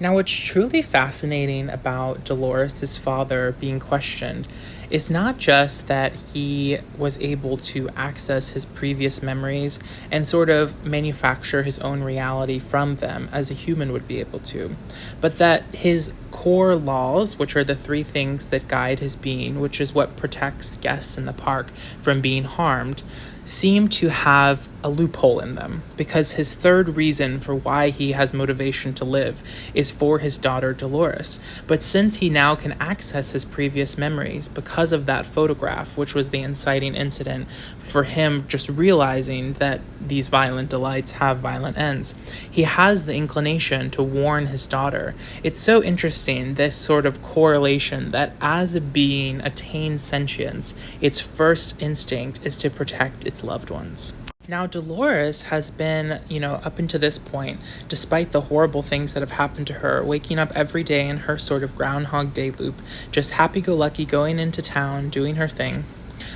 Now, what's truly fascinating about Dolores' father being questioned is not just that he was able to access his previous memories and sort of manufacture his own reality from them as a human would be able to, but that his core laws, which are the three things that guide his being, which is what protects guests in the park from being harmed, seem to have a loophole in them because his third reason for why he has motivation to live is for his daughter Dolores. But since he now can access his previous memories because of that photograph, which was the inciting incident for him just realizing that these violent delights have violent ends, he has the inclination to warn his daughter. It's so interesting, this sort of correlation that as a being attains sentience, its first instinct is to protect its loved ones. Now, Dolores has been, up until this point, despite the horrible things that have happened to her, waking up every day in her sort of Groundhog Day loop, just happy-go-lucky going into town, doing her thing.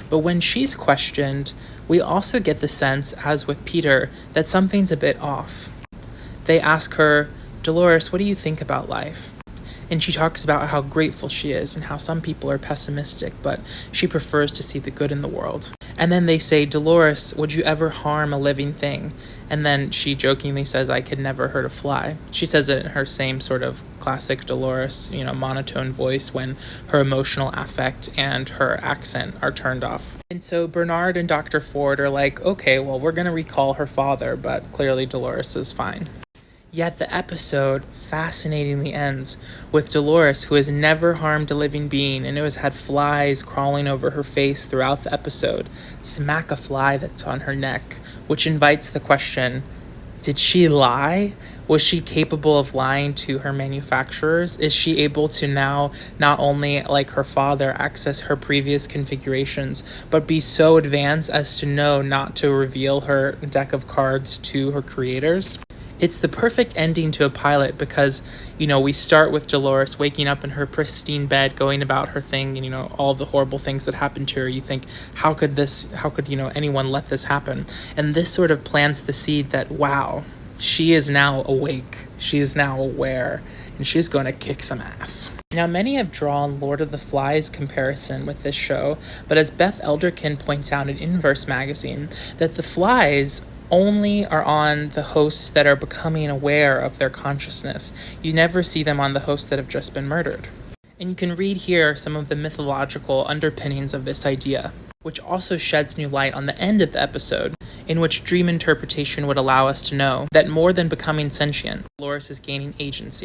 But when she's questioned, we also get the sense, as with Peter, that something's a bit off. They ask her, "Dolores, what do you think about life?" And she talks about how grateful she is and how some people are pessimistic, but she prefers to see the good in the world. And then they say, "Dolores, would you ever harm a living thing?" And then she jokingly says, "I could never hurt a fly." She says it in her same sort of classic Dolores, monotone voice when her emotional affect and her accent are turned off. And so Bernard and Dr. Ford are like, okay, well, we're going to recall her father, but clearly Dolores is fine. Yet the episode fascinatingly ends with Dolores, who has never harmed a living being and who has had flies crawling over her face throughout the episode, smack a fly that's on her neck, which invites the question, did she lie? Was she capable of lying to her manufacturers? Is she able to now not only, like her father, access her previous configurations, but be so advanced as to know not to reveal her deck of cards to her creators? It's the perfect ending to a pilot because, we start with Dolores waking up in her pristine bed, going about her thing, and, all the horrible things that happened to her. You think, how could anyone let this happen? And this sort of plants the seed that, wow, she is now awake. She is now aware, and she's going to kick some ass. Now, many have drawn Lord of the Flies comparison with this show, but as Beth Elderkin points out in Inverse magazine, that the flies only are on the hosts that are becoming aware of their consciousness. You never see them on the hosts that have just been murdered. And you can read here some of the mythological underpinnings of this idea, which also sheds new light on the end of the episode, in which dream interpretation would allow us to know that more than becoming sentient, Dolores is gaining agency.